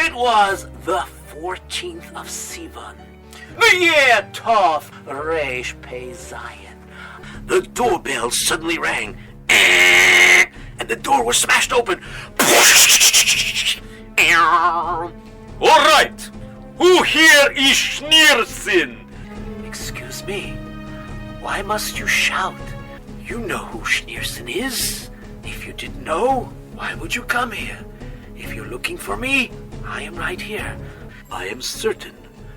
It was the 14th of Sivan, the year Tov Reish Pei Zayin. The doorbell suddenly rang, and the door was smashed open. All right, who here is Schneerson? Excuse me, why must you shout? You know who Schneerson is. If you didn't know, why would you come here? If you're looking for me, I am right here. I am certain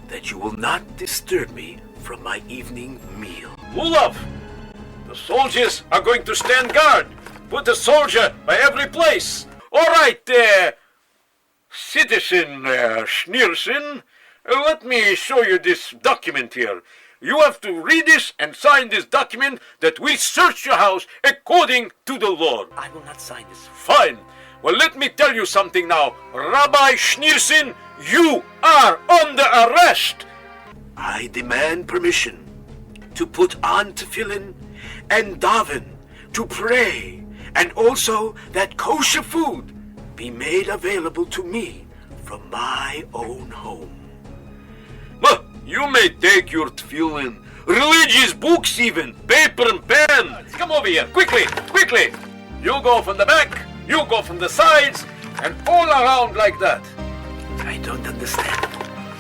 that you will not disturb me from my evening meal. Lulav, the soldiers are going to stand guard. Put a soldier by every place. All right, Citizen Schneerson, let me show you this document here. You have to read this and sign this document that we search your house according to the law. I will not sign this. Fine. Well, let me tell you something now. Rabbi Schneerson, you are under arrest. I demand permission to put on tefillin and daven, to pray, and also that kosher food be made available to me from my own home. You may take your tefillin, religious books even, paper and pen. Come over here, quickly, quickly. You go from the back, you go from the sides, and all around like that. I don't understand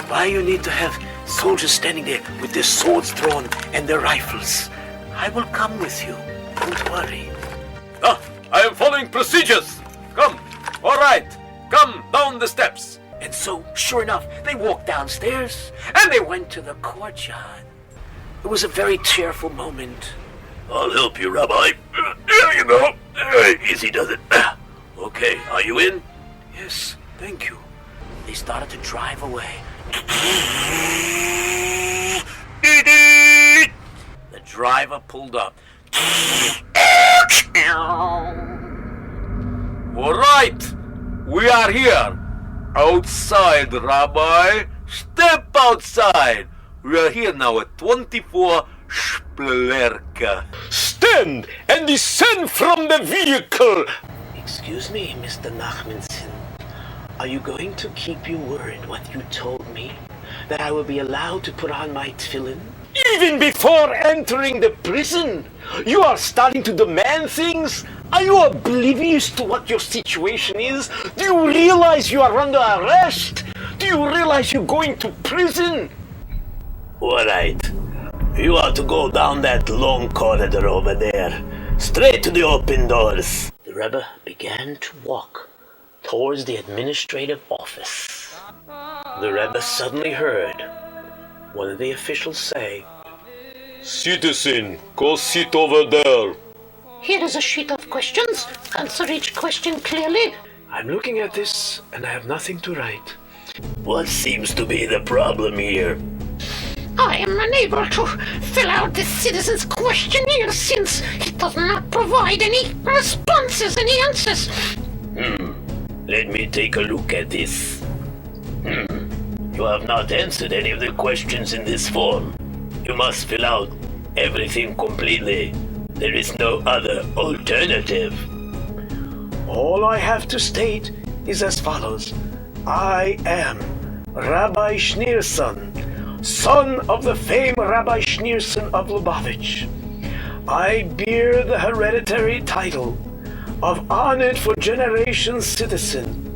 why you need to have soldiers standing there with their swords drawn and their rifles. I will come with you. Don't worry. I am following procedures. Come. All right. Come down the steps. And so, sure enough, they walked downstairs and they went to the courtyard. It was a very cheerful moment. I'll help you, Rabbi. There you go. Easy does it. Okay, are you in? Yes, thank you. They started to drive away. The driver pulled up. All right. We are here. Outside, Rabbi. Step outside. We are here now at 24 Splerka. Stand and descend from the vehicle. Excuse me, Mr. Nachmanson. Are you going to keep your word, what you told me? That I will be allowed to put on my tefillin? Even before entering the prison, you are starting to demand things? Are you oblivious to what your situation is? Do you realize you are under arrest? Do you realize you're going to prison? All right. You are to go down that long corridor over there, straight to the open doors. The Rebbe began to walk towards the administrative office. The Rebbe suddenly heard one of the officials say, Citizen, go sit over there. Here is a sheet of questions. Answer each question clearly. I'm looking at this and I have nothing to write. What seems to be the problem here? I am unable to fill out the citizen's questionnaire since he does not provide any responses, any answers. Let me take a look at this. You have not answered any of the questions in this form. You must fill out everything completely. There is no other alternative. All I have to state is as follows. I am Rabbi Schneerson, son of the famed Rabbi Schneerson of Lubavitch. I bear the hereditary title of honored for generations citizen.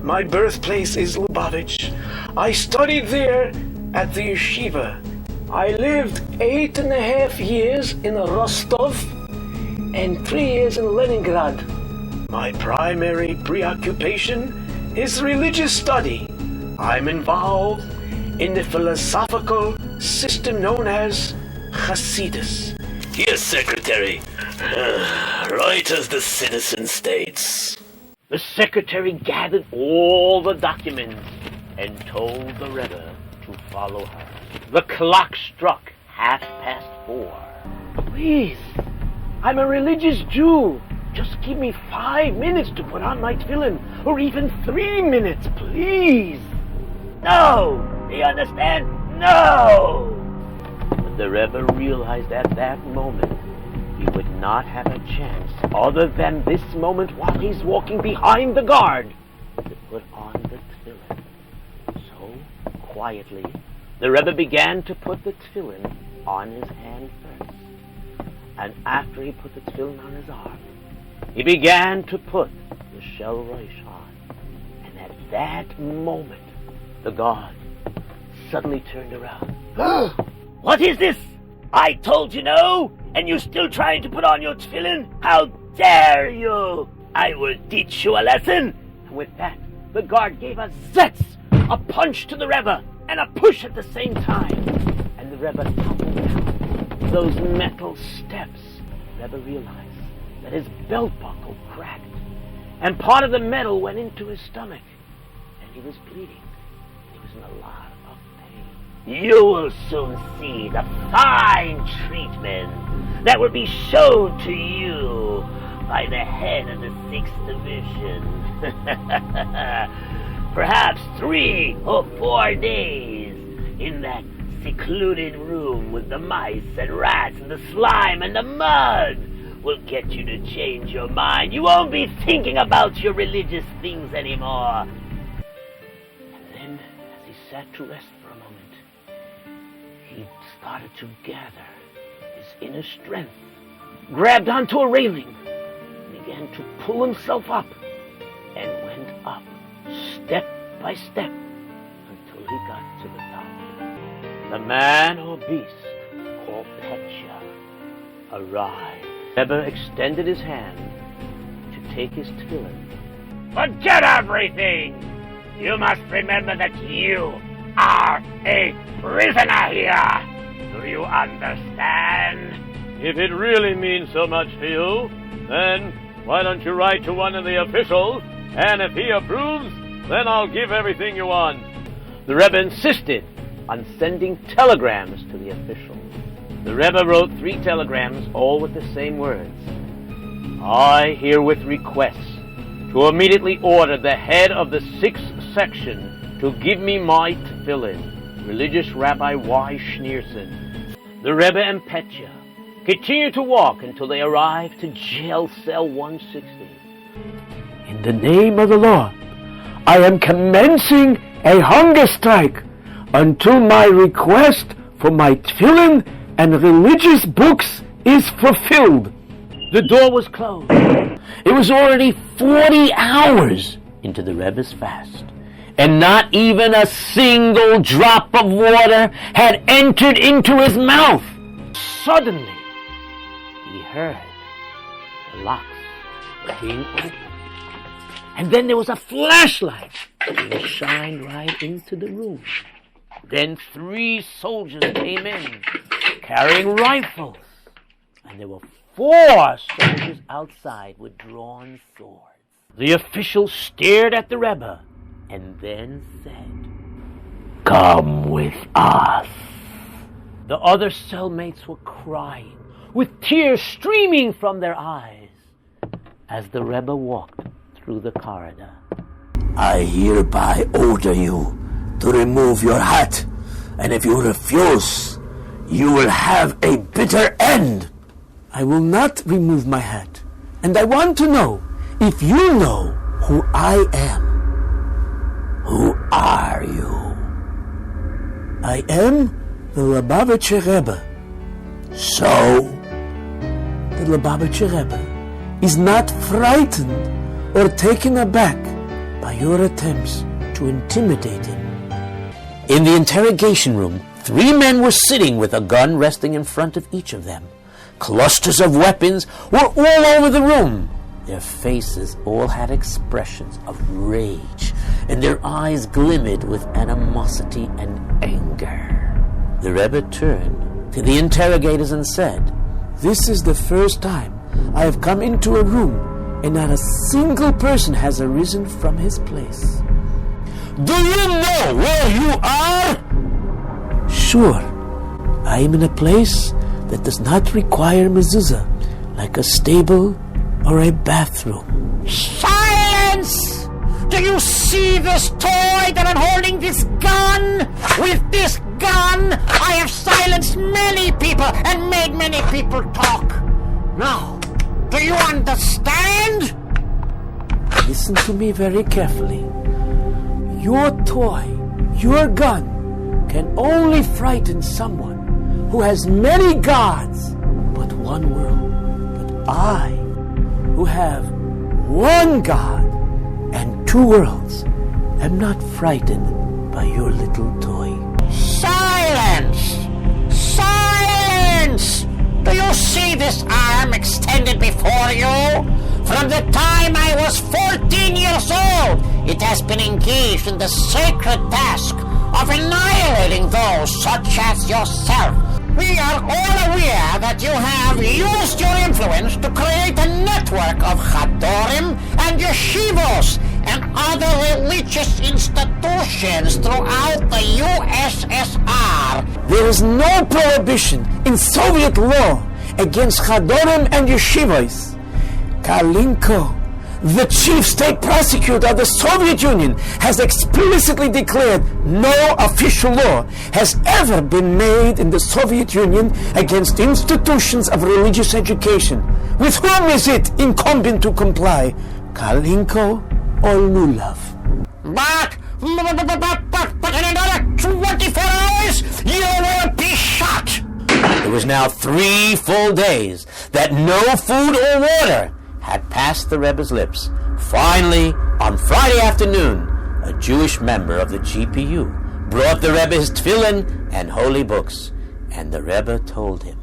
My birthplace is Lubavitch. I studied there at the yeshiva. I lived 8.5 years in Rostov and 3 years in Leningrad. My primary preoccupation is religious study. I'm involved in the philosophical system known as Hasidus. Yes, Secretary. Right as the citizen states. The secretary gathered all the documents and told the Rebbe to follow her. The clock struck 4:30. Please, I'm a religious Jew. Just give me 5 minutes to put on my tefillin, or even 3 minutes, please. No! Do you understand? No! But the Rebbe realized at that moment he would not have a chance other than this moment while he's walking behind the guard to put on the tefillin. quietly, the Rebbe began to put the tefillin on his hand first. And after he put the tefillin on his arm, he began to put the shel rosh on. And at that moment, the guard suddenly turned around. What is this? I told you no, and you're still trying to put on your tefillin? How dare you! I will teach you a lesson. And with that, the guard gave a zetz, a punch to the Rebbe, and a push at the same time. And the Rebbe tumbled down those metal steps. The Rebbe realized that his belt buckle cracked, and part of the metal went into his stomach, and he was bleeding. He was in a lot of pain. You will soon see the fine treatment that will be shown to you by the head of the 6th Division. Perhaps 3 or 4 days in that secluded room with the mice and rats and the slime and the mud will get you to change your mind. You won't be thinking about your religious things anymore. And then, as he sat to rest for a moment, he started to gather his inner strength, grabbed onto a railing, began to pull himself up, and went up step by step until he got to the top. The man or beast called Petya arrived. Rebbe extended his hand to take his tefillin. Forget everything! You must remember that you are a prisoner here! Do you understand? If it really means so much to you, then why don't you write to one of the officials, and if he approves, then I'll give everything you want. The Rebbe insisted on sending telegrams to the officials. The Rebbe wrote 3 telegrams, all with the same words. I herewith request to immediately order the head of the 6th section to give me my tefillin, religious Rabbi Y. Schneerson. The Rebbe and Petya continued to walk until they arrived to jail cell 160. In the name of the Lord, I am commencing a hunger strike until my request for my tefillin and religious books is fulfilled. The door was closed. It was already 40 hours into the Rebbe's fast, and not even a single drop of water had entered into his mouth. Suddenly, he heard the locks being opened, and then there was a flashlight that shined right into the room. Then 3 soldiers came in, carrying rifles, and there were 4 soldiers outside with drawn swords. The official stared at the Rebbe and then said, "Come with us." The other cellmates were crying, with tears streaming from their eyes, as the Rebbe walked through the corridor. I hereby order you to remove your hat, and if you refuse, you will have a bitter end. I will not remove my hat, and I want to know if you know who I am. Who are you? I am the Lubavitcher Rebbe. So? The Lubavitcher Rebbe is not frightened or taken aback by your attempts to intimidate him. In the interrogation room, 3 men were sitting with a gun resting in front of each of them. Clusters of weapons were all over the room. Their faces all had expressions of rage, and their eyes glimmered with animosity and anger. The Rebbe turned to the interrogators and said, "This is the first time I have come into a room and not a single person has arisen from his place. Do you know where you are?" "Sure. I am in a place that does not require mezuzah, like a stable or a bathroom." Silence! Do you see this toy that I'm holding, this gun? With this gun, I have silenced many people and made many people talk. Now, do you understand? Listen to me very carefully. Your toy, your gun, can only frighten someone who has many gods but one world. But I, who have one God and two worlds, am not frightened by your little toy. Silence! Silence! Do you see this arm extended before you? From the time I was 14 years old, it has been engaged in the sacred task of annihilating those such as yourself. We are all aware that you have used your influence to create a network of chadorim and yeshivos and other religious institutions throughout the USSR. There is no prohibition in Soviet law against chadorim and yeshivos. Kalinko, the chief state prosecutor of the Soviet Union, has explicitly declared no official law has ever been made in the Soviet Union against institutions of religious education. With whom is it incumbent to comply? Kalinko or Lulav? But in another 24 hours, you will be shot. It was now 3 full days that no food or water had passed the Rebbe's lips. Finally, on Friday afternoon, a Jewish member of the GPU brought the Rebbe his tefillin and holy books, and the Rebbe told him,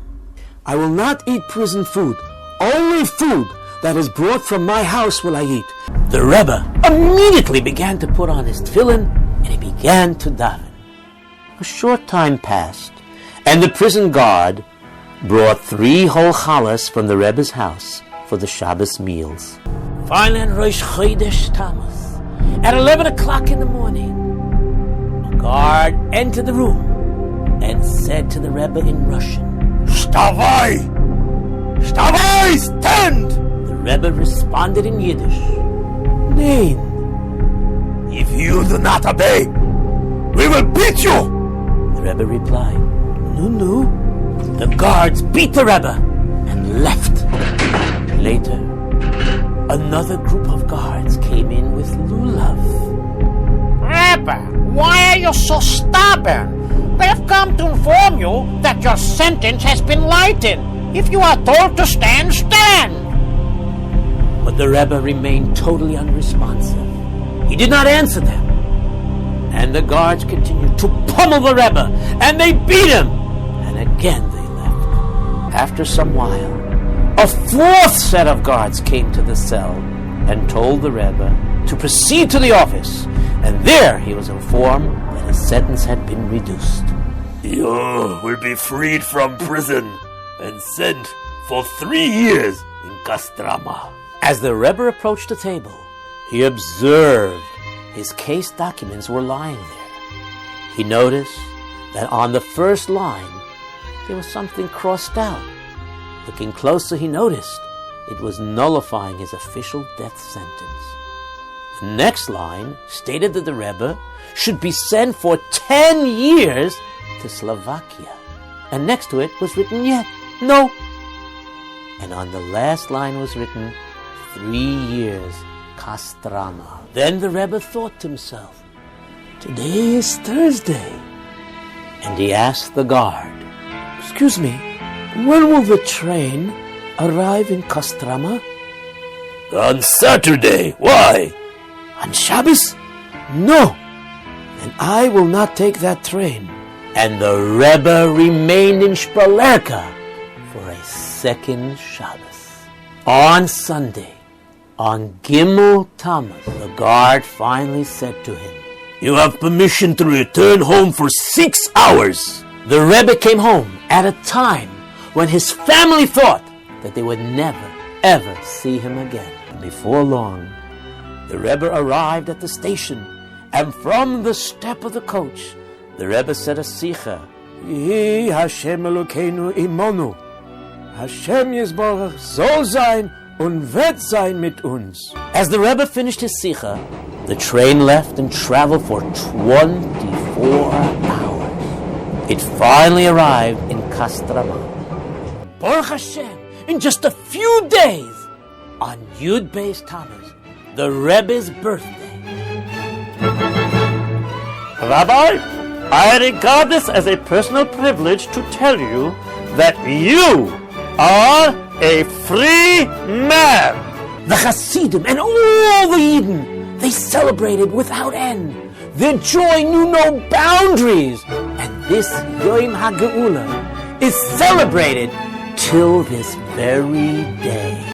I will not eat prison food. Only food that is brought from my house will I eat. The Rebbe immediately began to put on his tefillin, and he began to daven. A short time passed, and the prison guard brought 3 whole challahs from the Rebbe's house for the Shabbos meals. Finally, on Rosh Chodesh Tammuz, at 11 o'clock in the morning, a guard entered the room and said to the Rebbe in Russian, Wstawaj! Wstawaj! Stand! The Rebbe responded in Yiddish, Nein. If you do not obey, we will beat you! The Rebbe replied, No. The guards beat the Rebbe and left. Later, another group of guards came in with lulav. Rebbe, why are you so stubborn? They have come to inform you that your sentence has been lightened. If you are told to stand, stand. But the Rebbe remained totally unresponsive. He did not answer them. And the guards continued to pummel the Rebbe, and they beat him. And again they left. After some while, a 4th set of guards came to the cell and told the Rebbe to proceed to the office, and there he was informed that his sentence had been reduced. You will be freed from prison and sent for 3 years in Kostroma. As the Rebbe approached the table, he observed his case documents were lying there. He noticed that on the first line there was something crossed out. Looking closer, he noticed it was nullifying his official death sentence. The next line stated that the Rebbe should be sent for 10 years to Slovakia. And next to it was written, yet, no. And on the last line was written, 3 years, Kostroma. Then the Rebbe thought to himself, today is Thursday. And he asked the guard, Excuse me, when will the train arrive in Kostroma? On Saturday. Why? On Shabbos? No. And I will not take that train. And the Rebbe remained in Shpalerka for a second Shabbos. On Sunday, on Gimmel Tammuz, the guard finally said to him, You have permission to return home for 6 hours. The Rebbe came home at a time when his family thought that they would never, ever see him again. And before long, the Rebbe arrived at the station, and from the step of the coach, the Rebbe said a sicha, Yehi Hashem Elokeinu imonu. Hashem Yisborach soll sein und wird sein mit uns. As the Rebbe finished his sicha, the train left and traveled for 24 hours. It finally arrived in Kostroma. Baruch Hashem, in just a few days, on Yud Beis Tammuz, the Rebbe's birthday. Rabbi, I regard this as a personal privilege to tell you that you are a free man. The Hasidim and all the Yidden, they celebrated without end. Their joy knew no boundaries. And this Yom HaGeula is celebrated till this very day.